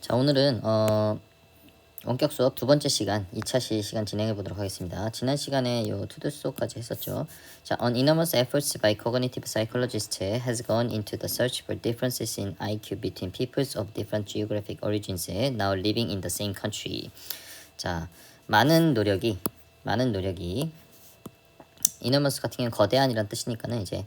자, 오늘은 원격 수업 두 번째 시간, 2차 시간 진행해 보도록 하겠습니다. 지난 시간에 요 투두 수업까지 했었죠. 자, an enormous efforts by cognitive psychologists has gone into the search for differences in IQ between peoples of different geographic origins now living in the same country. 자, 많은 노력이 이너머스 같은 경우는 거대한이란 뜻이니까는 이제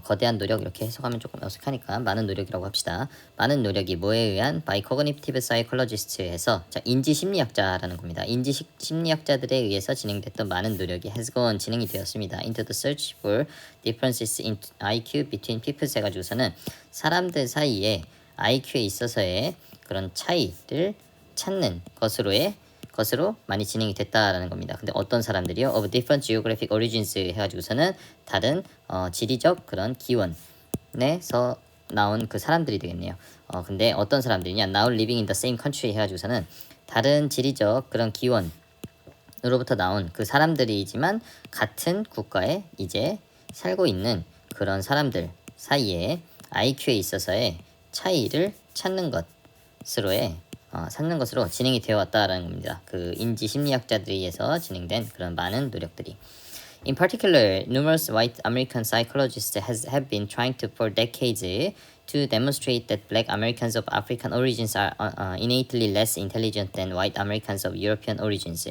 거대한 노력 이렇게 해석하면 조금 어색하니까 많은 노력이라고 합시다. 많은 노력이 뭐에 의한 by cognitive psychologist에서 자, 인지 심리학자라는 겁니다. 인지 심리학자들에 의해서 진행됐던 많은 노력이 has gone 진행이 되었습니다. into the search for differences in IQ between peoples 해가지고서는 사람들 사이에 IQ에 있어서의 그런 차이를 찾는 것으로 많이 진행이 됐다라는 겁니다. 근데 어떤 사람들이요? of different geographic origins 해가지고서는 다른 지리적 그런 기원에서 나온 그 사람들이 되겠네요. 근데 어떤 사람들이냐? now living in the same country 해가지고서는 다른 지리적 그런 기원으로부터 나온 그 사람들이지만 같은 국가에 이제 살고 있는 그런 사람들 사이에 IQ에 있어서의 차이를 찾는 것으로 진행이 되어 왔다라는 겁니다. 그 인지 심리학자들에 의해서 진행된 그런 많은 노력들이. In particular, numerous white American psychologists have been trying to for decades to demonstrate that black Americans of African origins are innately less intelligent than white Americans of European origins.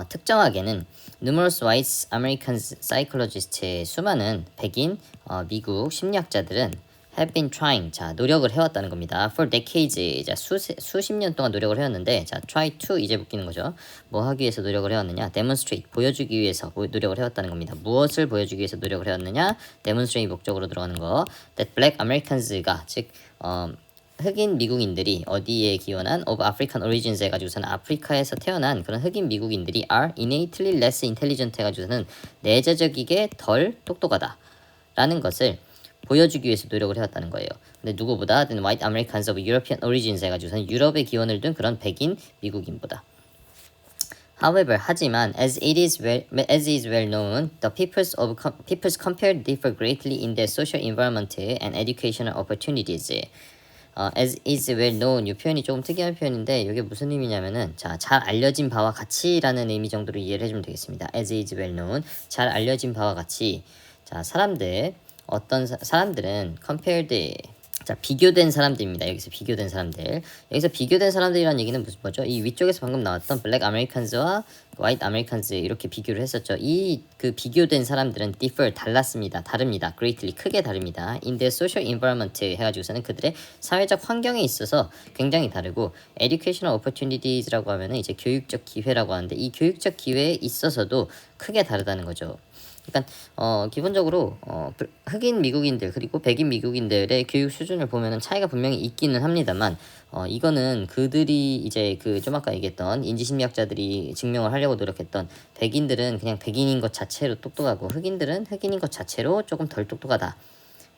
특정하게는 numerous white American psychologists 수많은 백인 미국 심리학자들은 have been trying 자 노력을 해왔다는 겁니다. for decades 자 수십 년 동안 노력을 해왔는데 자 try to 이제 묶이는 거죠. 뭐 하기 위해서 노력을 해왔느냐? demonstrate 보여주기 위해서 노력을 해왔다는 겁니다. 무엇을 보여주기 위해서 노력을 해왔느냐? demonstrate 목적으로 들어가는 거. that black Americans가 즉 흑인 미국인들이 어디에 기원한 of African origins 해가지고서는 아프리카에서 태어난 그런 흑인 미국인들이 are innately less intelligent 해가지고서는 내재적이게 덜 똑똑하다 라는 것을 보여주기 위해서 노력을 해왔다는 거예요. 근데 누구보다 than white Americans of European origins 해가지고서는 유럽의 기원을 둔 그런 백인 미국인보다. However, 하지만 as is well known, the peoples compared differ greatly in their social environment and educational opportunities. as is well known 이 표현이 조금 특이한 표현인데 이게 무슨 의미냐면은 자, 잘 알려진 바와 같이라는 의미 정도로 이해를 해주면 되겠습니다. as is well known 잘 알려진 바와 같이 자 어떤 사람들은 compared 자 비교된 사람들입니다. 여기서 비교된 사람들이라는 얘기는 뭐죠? 이 위쪽에서 방금 나왔던 블랙 아메리칸즈와 화이트 아메리칸즈 이렇게 비교를 했었죠. 이 그 비교된 사람들은 differ 다릅니다. greatly 크게 다릅니다. in their social environment 해가지고서는 그들의 사회적 환경에 있어서 굉장히 다르고 educational opportunities라고 하면은 이제 교육적 기회라고 하는데 이 교육적 기회에 있어서도 크게 다르다는 거죠. 그러니까 기본적으로 흑인 미국인들 그리고 백인 미국인들의 교육 수준을 보면은 차이가 분명히 있기는 합니다만 이거는 그들이 이제 그 좀 아까 얘기했던 인지심리학자들이 증명을 하려고 노력했던 백인들은 그냥 백인인 것 자체로 똑똑하고 흑인들은 흑인인 것 자체로 조금 덜 똑똑하다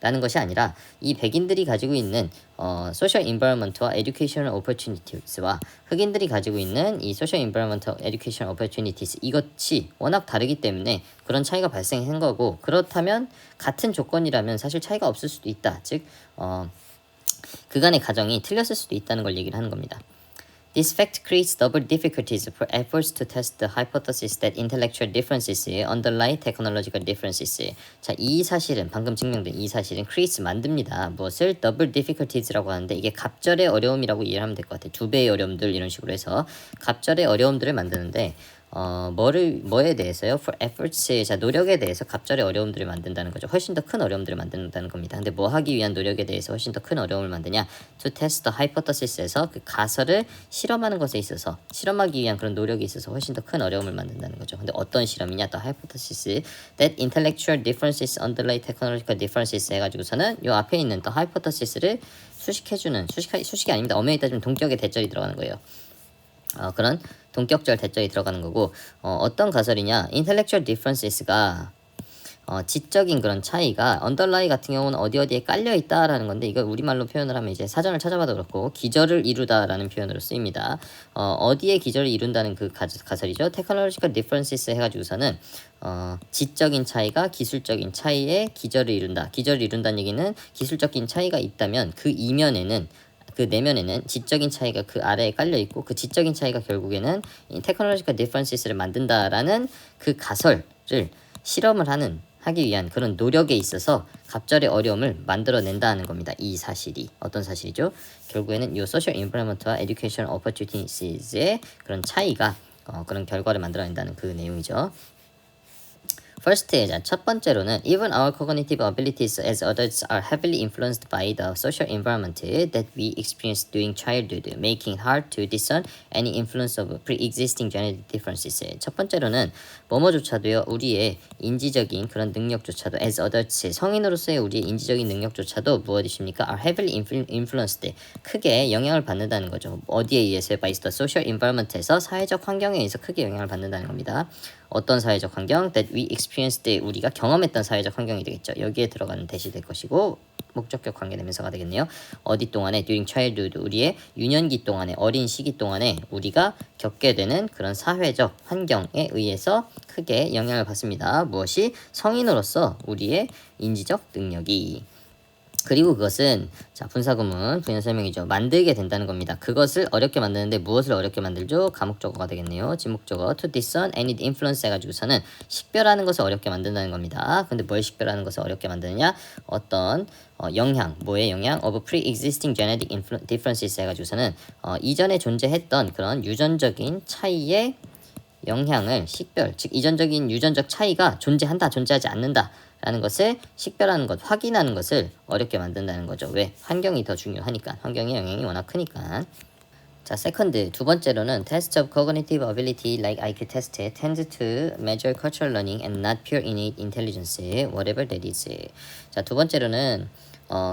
라는 것이 아니라 이 백인들이 가지고 있는 social environment와 educational opportunities와 흑인들이 가지고 있는 이 social environment, educational opportunities 이것이 워낙 다르기 때문에 그런 차이가 발생한 거고 그렇다면 같은 조건이라면 사실 차이가 없을 수도 있다. 즉 그간의 가정이 틀렸을 수도 있다는 걸 얘기를 하는 겁니다. This fact creates double difficulties for efforts to test the hypothesis that intellectual differences underlie technological differences. 자, 이 사실은 방금 증명된 이 사실은 creates 만듭니다. 무엇을 double difficulties라고 하는데 이게 갑절의 어려움이라고 이해하면 될 것 같아요. 두 배의 어려움들 이런 식으로 해서 갑절의 어려움들을 만드는데 뭐에 대해서요? For efforts, 자 노력에 대해서 갑절의 어려움들을 만든다는 거죠. 훨씬 더 큰 어려움들을 만든다는 겁니다. 근데 뭐 하기 위한 노력에 대해서 훨씬 더 큰 어려움을 만드냐? To test the hypothesis에서 그 가설을 실험하는 것에 있어서 실험하기 위한 그런 노력이 있어서 훨씬 더 큰 어려움을 만든다는 거죠. 근데 어떤 실험이냐? The hypothesis that intellectual differences underlie technological differences 해가지고서는 요 앞에 있는 the hypothesis를 수식해주는 수식이 아닙니다. 엄연히 따지면 동격의 대절이 들어가는 거예요. 그런 동격절 대절이 들어가는 거고 어떤 가설이냐 intellectual differences가 지적인 그런 차이가 underlie 같은 경우는 어디에 깔려 있다라는 건데 이걸 우리말로 표현을 하면 이제 사전을 찾아봐도 그렇고 기저를 이루다라는 표현으로 쓰입니다. 어디에 기저를 이룬다는 그 가설이죠. technological differences 해가지고서는 지적인 차이가 기술적인 차이에 기저를 이룬다. 기저를 이룬다는 얘기는 기술적인 차이가 있다면 그 이면에는 그 내면에는 지적인 차이가 그 아래에 깔려 있고 그 지적인 차이가 결국에는 이 테크놀로지컬 디퍼런시스를 만든다라는 그 가설을 실험을 하기 위한 그런 노력에 있어서 갑절의 어려움을 만들어낸다는 겁니다. 이 사실이 어떤 사실이죠? 결국에는 이 social environment와 educational opportunities의 그런 차이가 그런 결과를 만들어낸다는 그 내용이죠. First, 첫 번째로는 even our cognitive abilities as adults are heavily influenced by the social environment that we experience during childhood, making it hard to discern any influence of pre-existing genetic differences. 첫 번째로는 뭐뭐조차도요 우리의 인지적인 그런 능력조차도 as adults 성인으로서의 우리의 인지적인 능력조차도 무엇이십니까? are heavily influenced 크게 영향을 받는다는 거죠. 어디에 의해서? by the social environment에서 사회적 환경에 의해서 크게 영향을 받는다는 겁니다. 어떤 사회적 환경? that we experienced 우리가 경험했던 사회적 환경이 되겠죠. 여기에 들어가는 대시 될 것이고 목적격 관계대명사가 되겠네요. 어디 동안에 during childhood 우리의 유년기 동안에 어린 시기 동안에 우리가 겪게 되는 그런 사회적 환경에 의해서 크게 영향을 받습니다. 무엇이? 성인으로서 우리의 인지적 능력이 그리고 그것은 자 분사구문 부연 설명이죠. 만들게 된다는 겁니다. 그것을 어렵게 만드는데 무엇을 어렵게 만들죠? 가목적어가 되겠네요. 지목적어 to discern any influence 해가지고서는 식별하는 것을 어렵게 만든다는 겁니다. 근데 뭘 식별하는 것을 어렵게 만드느냐? 어떤 영향, 뭐의 영향? of pre-existing genetic differences 해가지고서는 이전에 존재했던 그런 유전적인 차이의 영향을 식별, 즉 이전적인 유전적 차이가 존재한다, 존재하지 않는다 라는 것을 식별하는 것, 확인하는 것을 어렵게 만든다는 거죠. 왜? 환경이 더 중요하니까. 환경의 영향이 워낙 크니까. 자, 세컨드, 두 번째로는 Test of cognitive ability like IQ test tends to measure cultural learning and not pure innate intelligence, whatever that is. 자, 두 번째로는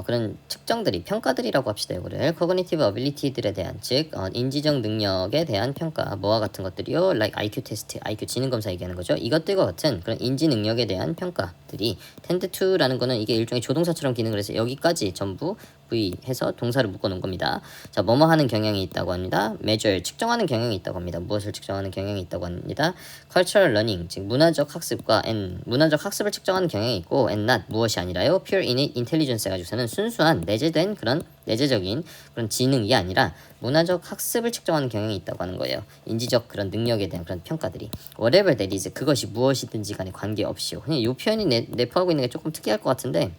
그런 측정들이 평가들이라고 합시다. 이거를 cognitive ability들에 대한 즉 인지적 능력에 대한 평가 뭐와 같은 것들이요. like IQ 테스트, IQ 지능 검사 얘기하는 거죠. 이것들과 같은 그런 인지 능력에 대한 평가들이 tend to라는 거는 이게 일종의 조동사처럼 기능을 해서 여기까지 전부 V 해서 동사를 묶어 놓은 겁니다. 자, 뭐뭐 하는 경향이 있다고 합니다. measure 측정하는 경향이 있다고 합니다. 무엇을 측정하는 경향이 있다고 합니다. cultural learning 즉 문화적 학습과 and 문화적 학습을 측정하는 경향이 있고 and not 무엇이 아니라요. pure innate intelligence 해가지고서는 순수한 내재된 그런 내재적인 그런 지능이 아니라 문화적 학습을 측정하는 경향이 있다고 하는 거예요. 인지적 그런 능력에 대한 그런 평가들이 whatever that is 그것이 무엇이든지 간에 관계없이요. 그냥 이 표현이 내포하고 있는 게 조금 특이할 것 같은데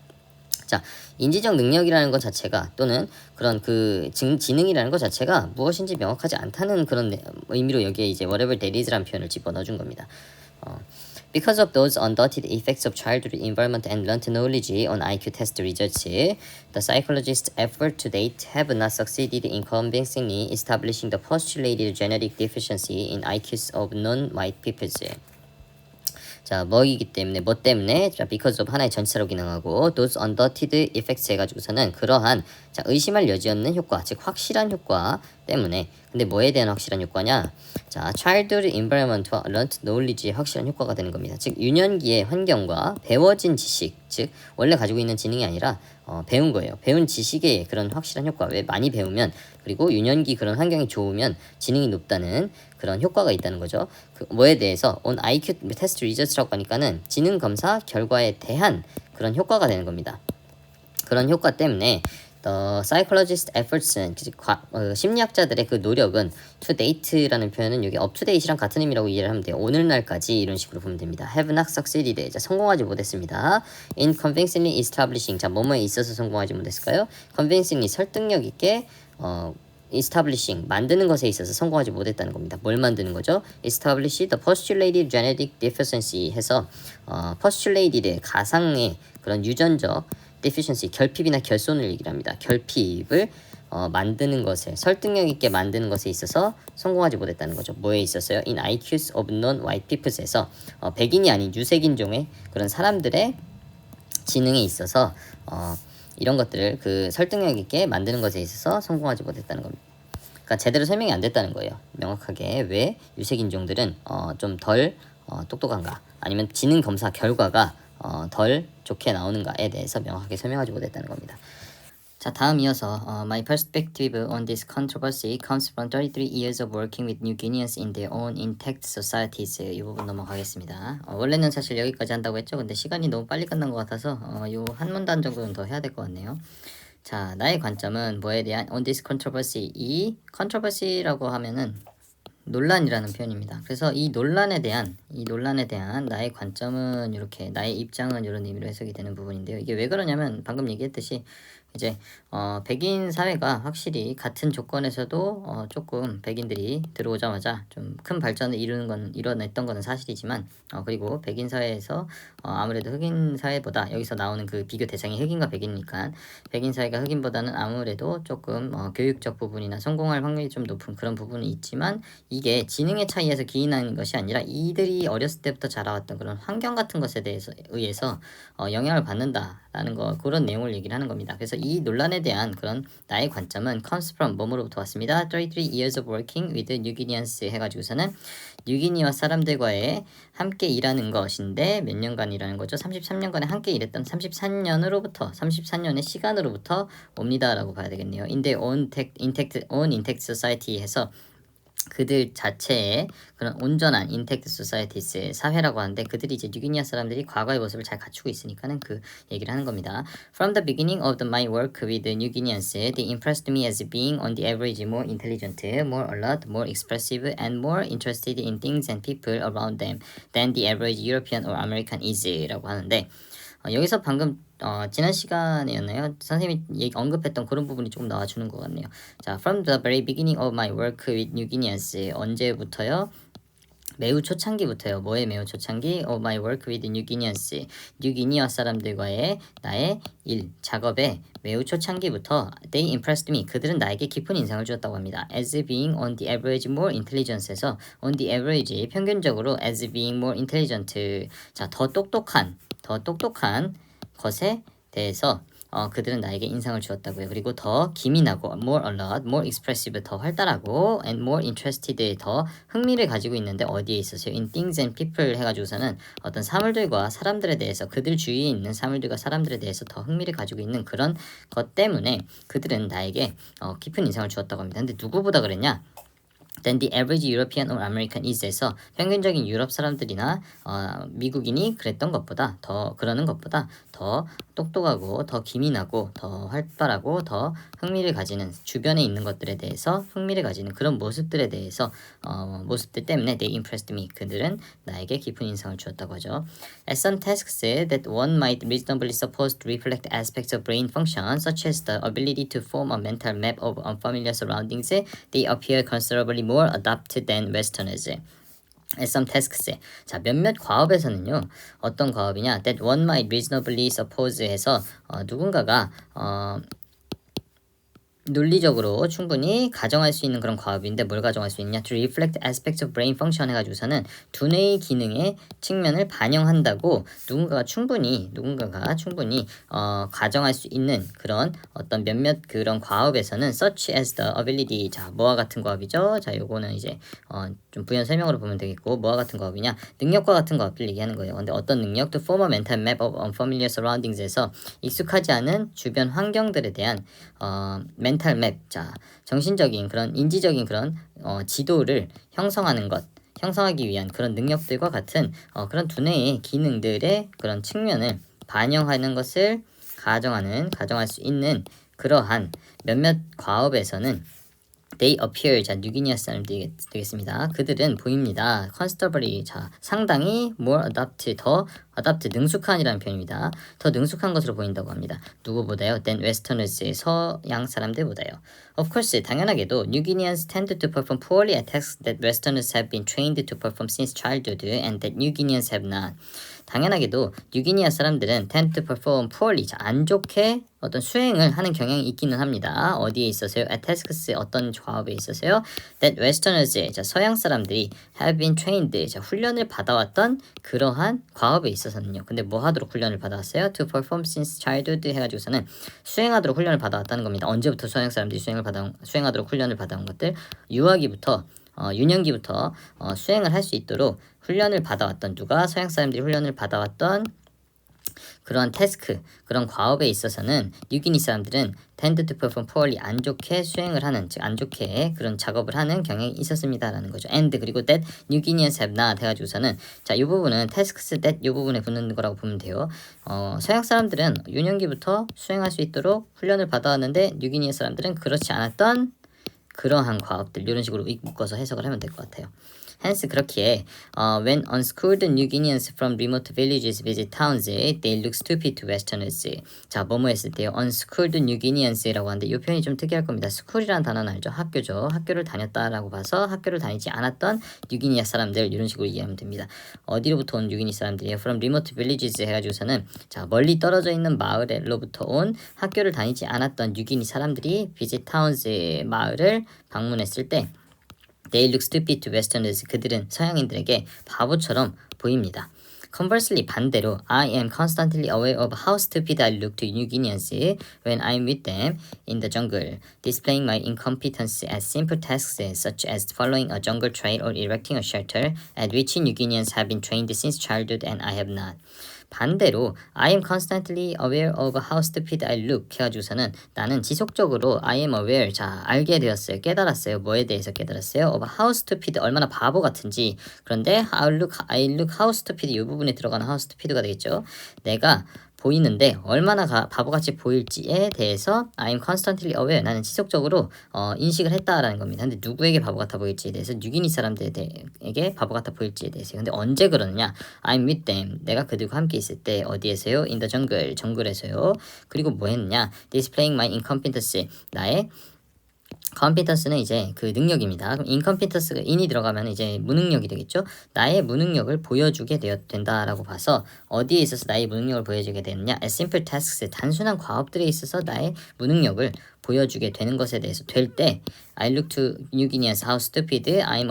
자, 인지적 능력이라는 것 자체가 또는 그런 그 지능이라는 것 자체가 무엇인지 명확하지 않다는 그런 의미로 여기에 이제 whatever that is라는 표현을 집어넣어준 겁니다. Because of those undoubted effects of childhood environment and learned knowledge on IQ test results, the psychologists' efforts to date have not succeeded in convincingly establishing the postulated genetic deficiency in IQs of non-white peoples. 자, 뭐이기 때문에 뭐 때문에 자, because of 하나의 전치사로 기능하고 those undoubted effects 해가지고서는 그러한 자, 의심할 여지 없는 효과 즉 확실한 효과 때문에 근데 뭐에 대한 확실한 효과냐 자 childhood environment와 learned knowledge의 확실한 효과가 되는 겁니다. 즉 유년기의 환경과 배워진 지식 즉 원래 가지고 있는 지능이 아니라 배운 거예요. 배운 지식의 그런 확실한 효과 왜 많이 배우면 그리고 유년기 그런 환경이 좋으면 지능이 높다는 그런 효과가 있다는 거죠. 그 뭐에 대해서 on IQ 테스트 리저트라고 하니까는 지능 검사 결과에 대한 그런 효과가 되는 겁니다. 그런 효과 때문에 The psychologist efforts는 심리학자들의 그 노력은 to date라는 표현은 여기 up to date이랑 같은 의미라고 이해를 하면 돼요. 오늘날까지 이런 식으로 보면 됩니다. Have not succeeded. 자, 성공하지 못했습니다. In convincingly establishing. 자, 뭐뭐에 있어서 성공하지 못했을까요? convincingly 설득력 있게 establishing 만드는 것에 있어서 성공하지 못했다는 겁니다. 뭘 만드는 거죠? establish the postulated genetic deficiency 해서 postulated의 가상의 그런 유전적 deficiency 결핍이나 결손을 얘기를 합니다. 결핍을 만드는 것에 설득력 있게 만드는 것에 있어서 성공하지 못했다는 거죠. 뭐에 있었어요? In IQs of non-white peoples에서 백인이 아닌 유색인종의 그런 사람들의 지능에 있어서 이런 것들을 그 설득력 있게 만드는 것에 있어서 성공하지 못했다는 겁니다. 그러니까 제대로 설명이 안 됐다는 거예요. 명확하게 왜 유색인종들은 좀 덜 똑똑한가 아니면 지능 검사 결과가 덜 좋게 나오는가에 대해서 명확하게 설명하지 못했다는 겁니다. 자, 다음 이어서 My perspective on this controversy comes from 33 years of working with New Guineans in their own intact societies. 이 부분 넘어가겠습니다. 원래는 사실 여기까지 한다고 했죠. 근데 시간이 너무 빨리 끝난 것 같아서 요 한 문단 정도는 더 해야 될 것 같네요. 자, 나의 관점은 뭐에 대한 on this controversy. 이 controversy라고 하면은 논란이라는 표현입니다. 그래서 이 논란에 대한 나의 관점은 이렇게, 나의 입장은 이런 의미로 해석이 되는 부분인데요. 이게 왜 그러냐면 방금 얘기했듯이 이제 백인 사회가 확실히 같은 조건에서도 조금 백인들이 들어오자마자 좀 큰 발전을 이뤄냈던 거는 사실이지만, 그리고 백인 사회에서 아무래도 흑인 사회보다, 여기서 나오는 그 비교 대상이 흑인과 백인이니까 백인 사회가 흑인보다는 아무래도 조금 교육적 부분이나 성공할 확률이 좀 높은 그런 부분이 있지만, 이게 지능의 차이에서 기인하는 것이 아니라 이들이 어렸을 때부터 자라왔던 그런 환경 같은 것에 의해서 영향을 받는다라는 거, 그런 내용을 얘기를 하는 겁니다. 그래서 이 논란에 대한 그런 나의 관점은 comes from 뭐뭐로부터 왔습니다. 33 years of working with New Guineans 해가지고서는 뉴기니와 사람들과의 함께 일하는 것인데 몇 년간 일하는 거죠? 33년간에 함께 일했던 34년의 시간으로부터 옵니다라고 봐야 되겠네요. In their own intact society 해서 그들 자체의 그런 온전한 인텍트 소사이티스 사회라고 하는데, 그들이 이제 뉴기니아 사람들이 과거의 모습을 잘 갖추고 있으니까는 그 얘기를 하는 겁니다. From the beginning of my work with the New Guineans, they impressed me as being on the average more intelligent, more alert, more expressive, and more interested in things and people around them than the average European or American is라고 하는데, 여기서 방금 지난 시간이었나요? 선생님이 언급했던 그런 부분이 조금 나와주는 것 같네요. 자, from the very beginning of my work with New Guineans, 언제부터요? 매우 초창기부터요. 뭐의 매우 초창기? of my work with New Guineans, 뉴기니아 사람들과의 나의 작업의 매우 초창기부터 they impressed me, 그들은 나에게 깊은 인상을 주었다고 합니다. as being on the average more intelligence에서 on the average, 평균적으로, as being more intelligent, 자, 더 똑똑한 것에 대해서 그들은 나에게 인상을 주었다고요. 그리고 더 기민하고, more alert, more expressive, 더 활달하고, and more interested, 더 흥미를 가지고 있는데 어디에 있어서요? in things and people 해가지고서는 어떤 사물들과 사람들에 대해서, 그들 주위에 있는 사물들과 사람들에 대해서 더 흥미를 가지고 있는 그런 것 때문에 그들은 나에게 깊은 인상을 주었다고 합니다. 근데 누구보다 그랬냐? than the average European or American is에서 평균적인 유럽 사람들이나 미국인이 그러는 것보다 더 똑똑하고, 더 기민하고, 더 활발하고, 더 흥미를 가지는, 주변에 있는 것들에 대해서 흥미를 가지는 그런 모습들에 대해서 모습들 때문에 they impressed me, 그들은 나에게 깊은 인상을 주었다고 하죠. As some tasks that one might reasonably suppose to reflect aspects of brain function, such as the ability to form a mental map of unfamiliar surroundings, they appear considerably more adapted than Westerners. As some tasks, 자, 몇몇 과업에서는요, 어떤 과업이냐? That one might reasonably suppose 해서 누군가가 논리적으로 충분히 가정할 수 있는 그런 과업인데, 뭘 가정할 수 있냐? To reflect aspects of brain function 해가지고서는 두뇌의 기능의 측면을 반영한다고 누군가가 충분히 가정할 수 있는 그런 어떤 몇몇 그런 과업에서는 such as the ability, 자, 뭐와 같은 과업이죠? 자, 요거는 이제 좀 부연 설명으로 보면 되겠고, 뭐와 같은 과업이냐? 능력과 같은 과업을 얘기하는 거예요. 근데 어떤 능력? To form a mental map of unfamiliar surroundings에서 익숙하지 않은 주변 환경들에 대한 멘탈 맵, 자, 정신적인 그런, 인지적인 그런 지도를 형성하기 위한 그런 능력들과 같은 그런 두뇌의 기능들의 그런 측면을 반영하는 것을 가정할 수 있는 그러한 몇몇 과업에서는 they appear, 자, 뉴기니아 사람들이 되겠습니다. 그들은 보입니다. considerably, 자, 상당히 more adapt, 더 adapt, 능숙한이라는 표현입니다. 더 능숙한 것으로 보인다고 합니다. 누구보다요? than westerners, 서양 사람들보다요. Of course, 당연하게도 New Guineans tend to perform poorly at tasks that westerners have been trained to perform since childhood and that New Guineans have not. 당연하게도 뉴기니아 사람들은 tend to perform poorly, 자, 안 좋게 어떤 수행을 하는 경향이 있기는 합니다. 어디에 있어서요? at tasks, 어떤 과업에 있어서요? that westerners, 자, 서양 사람들이 have been trained, 자, 훈련을 받아왔던 그러한 과업에 있어서는요. 근데 뭐 하도록 훈련을 받아왔어요? to perform since childhood 해가지고서는 수행하도록 훈련을 받아왔다는 겁니다. 언제부터 서양 사람들이 수행하도록 훈련을 받아온 것들? 유년기부터 수행을 할 수 있도록 훈련을 받아왔던, 누가? 서양 사람들이 훈련을 받아왔던 그런 태스크, 그런 과업에 있어서는 뉴기니 사람들은 tend to perform poorly, 안 좋게 수행을 하는, 즉 안 좋게 그런 작업을 하는 경향이 있었습니다라는 거죠. And 그리고 that New Guineans have not 해가지고서는 자, 이 부분은 tasks that 이 부분에 붙는 거라고 보면 돼요. 서양 사람들은 유년기부터 수행할 수 있도록 훈련을 받아왔는데 뉴기니 사람들은 그렇지 않았던 그러한 과업들, 이런 식으로 묶어서 해석을 하면 될 것 같아요. Hence 그렇기에 when unschooled New Guineans from remote villages visit towns, they look stupid to Westerners. 자, 뭐뭐 했을 때요. unschooled New Guineans라고 하는데 이 표현이 좀 특이할 겁니다. school이라는 단어는 알죠? 학교죠. 학교를 다녔다라고 봐서 학교를 다니지 않았던 뉴기니아 사람들, 이런 식으로 이해하면 됩니다. 어디로부터 온 뉴기니 사람들이에요? From remote villages 해가지고서는 자, 멀리 떨어져 있는 마을로부터 온 학교를 다니지 않았던 뉴기니 사람들이 visit towns, 마을을 방문했을 때 They look stupid to Westerners. 그들은 서양인들에게 바보처럼 보입니다. Conversely, 반대로 I am constantly aware of how stupid I look to New Guineans when I'm with them in the jungle, displaying my incompetence at simple tasks such as following a jungle trail or erecting a shelter, at which New Guineans have been trained since childhood and I have not. 반대로 I am constantly aware of how stupid I look 해가지고서는 나는 지속적으로 I am aware, 자, 알게 되었어요. 깨달았어요. 뭐에 대해서 깨달았어요? of how stupid, 얼마나 바보 같은지. 그런데 I look how stupid, 이 부분에 들어가는 how stupid가 되겠죠. 내가 보이는데 얼마나 바보같이 보일지에 대해서 I'm constantly aware, 나는 지속적으로 인식을 했다라는 겁니다. 근데 누구에게 바보 같아 보일지에 대해서, 뉴기니 사람들에게 바보 같아 보일지에 대해서. 근데 언제 그러느냐? I'm with them, 내가 그들과 함께 있을 때. 어디에서요? In the jungle, 정글에서요. 그리고 뭐 했느냐? Displaying my incompetence, 나의 competence는 이제 그 능력입니다. 그럼 incompetence가 in이 들어가면 이제 무능력이 되겠죠. 나의 무능력을 보여주게 된다라고 봐서 어디에 있어서 나의 무능력을 보여주게 되느냐? At simple tasks, 단순한 과업들에 있어서 나의 무능력을 보여주게 되는 것에 대해서 될 때 I look to New Guineans how stupid I'm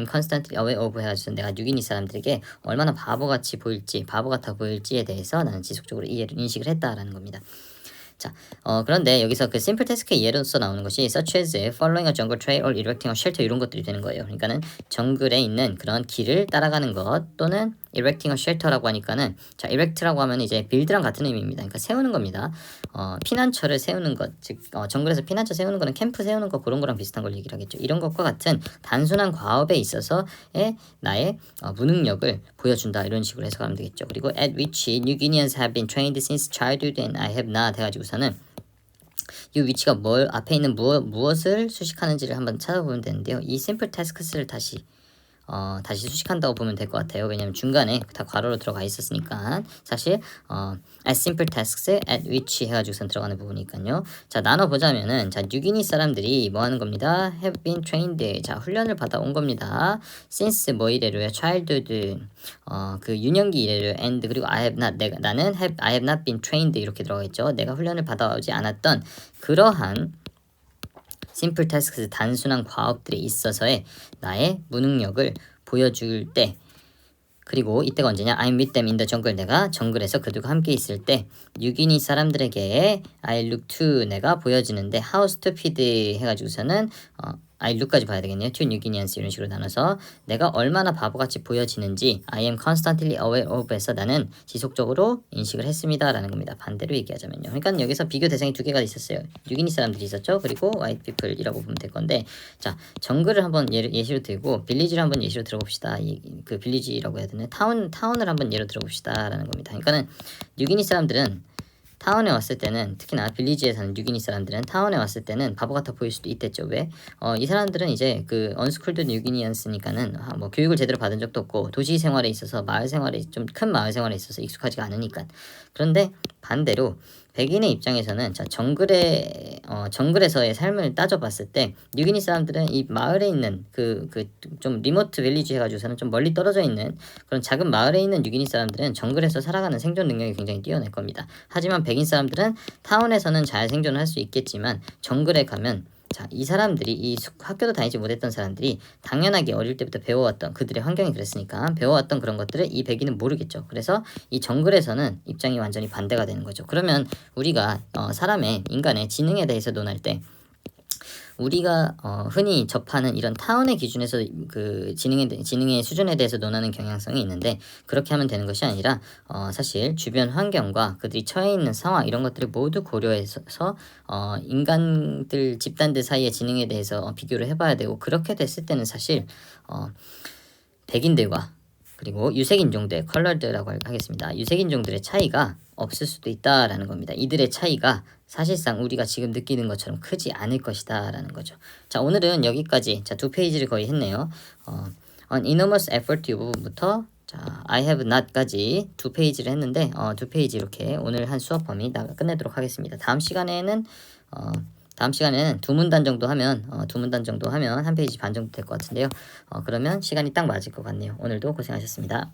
constantly aware of 해가지고 내가 뉴기니 사람들에게 얼마나 바보같이 보일지, 바보 같아 보일지에 대해서 나는 지속적으로 인식을 했다라는 겁니다. 자, 그런데 여기서 그 simple task의 예로서 나오는 것이 such as following a jungle trail or erecting a shelter, 이런 것들이 되는 거예요. 그러니까는 정글에 있는 그런 길을 따라가는 것, 또는 erecting a shelter라고 하니까는, 자, erect라고 하면 이제 build랑 같은 의미입니다. 그러니까 세우는 겁니다. 피난처를 세우는 것, 즉 정글에서 피난처 세우는 거는 캠프 세우는 거, 그런 거랑 비슷한 걸 얘기를 하겠죠. 이런 것과 같은 단순한 과업에 있어서의 나의 무능력을 보여준다, 이런 식으로 해석하면 되겠죠. 그리고 at which New Guineans have been trained since childhood and I have not 해가지고서는 이 위치가 앞에 있는 무엇을 수식하는지를 한번 찾아보면 되는데요. 이 simple tasks를 다시 수식한다고 보면 될 것 같아요. 왜냐면 중간에 다 괄호로 들어가 있었으니까. 사실 as simple tasks at which 해가지고선 들어가는 부분이니까요. 자, 나눠보자면은, 자, 뉴기니 사람들이 뭐 하는 겁니다? have been trained, 자, 훈련을 받아온 겁니다. since 뭐 이래로요? childhood, 그 유년기 이래로요. and 그리고 I have not, I have not been trained, 이렇게 들어가 있죠. 내가 훈련을 받아오지 않았던 그러한 simple tasks, 단순한 과업들에 있어서의 나의 무능력을 보여줄 때, 그리고 이때가 언제냐? I'm with them in the jungle, 내가 정글에서 그들과 함께 있을 때 뉴기니 사람들에게 I look to, 내가 보여지는데 how stupid 해가지고서는 I look까지 봐야 되겠네요. To New Guineans, 이런 식으로 나눠서 내가 얼마나 바보같이 보여지는지 I am constantly aware of 에서 나는 지속적으로 인식을 했습니다 라는 겁니다. 반대로 얘기하자면요. 그러니까 여기서 비교 대상이 두 개가 있었어요. 뉴기니 사람들이 있었죠. 그리고 white people이라고 보면 될 건데, 자, 정글을 한번 예시로 들고 빌리지를 한번 예시로 들어봅시다. 그 빌리지라고 해야 되나? 타운을 한번 예로 들어봅시다 라는 겁니다. 그러니까는 뉴기니 사람들은 타운에 왔을 때는, 특히나 빌리지에 사는 뉴기니 사람들은 타운에 왔을 때는 바보 같아 보일 수도 있댔죠. 왜? 이 사람들은 이제 그 언스쿨드 뉴기니언스니까는 뭐 교육을 제대로 받은 적도 없고 도시 생활에 있어서 좀 큰 마을 생활에 있어서 익숙하지가 않으니까. 그런데 반대로 백인의 입장에서는, 자, 정글에서의 삶을 따져봤을 때 뉴기니 사람들은 이 마을에 있는 좀 리모트 빌리지 해가지고서는 좀 멀리 떨어져 있는 그런 작은 마을에 있는 뉴기니 사람들은 정글에서 살아가는 생존 능력이 굉장히 뛰어날 겁니다. 하지만 백인 사람들은 타운에서는 잘 생존을 할 수 있겠지만 정글에 가면, 자, 이 사람들이 학교도 다니지 못했던 사람들이 당연하게 어릴 때부터 배워왔던, 그들의 환경이 그랬으니까 배워왔던 그런 것들을 이 백인은 모르겠죠. 그래서 이 정글에서는 입장이 완전히 반대가 되는 거죠. 그러면 우리가 인간의 지능에 대해서 논할 때 우리가 흔히 접하는 이런 타원의 기준에서 그 지능의 수준에 대해서 논하는 경향성이 있는데 그렇게 하면 되는 것이 아니라 사실 주변 환경과 그들이 처해 있는 상황 이런 것들을 모두 고려해서 인간들 집단들 사이의 지능에 대해서 비교를 해봐야 되고 그렇게 됐을 때는 사실 백인들과 그리고 유색인종들 컬러드라고 하겠습니다. 유색인종들의 차이가 없을 수도 있다라는 겁니다. 이들의 차이가 사실상 우리가 지금 느끼는 것처럼 크지 않을 것이다 라는 거죠. 자, 오늘은 여기까지 두 페이지를 거의 했네요. On enormous effort 이 부분부터 I have not까지 2페이지를 했는데 2페이지 이렇게 오늘 한 수업 범위 끝내도록 하겠습니다. 다음 시간에는 두 문단 정도 하면 한 페이지 반 정도 될 것 같은데요. 그러면 시간이 딱 맞을 것 같네요. 오늘도 고생하셨습니다.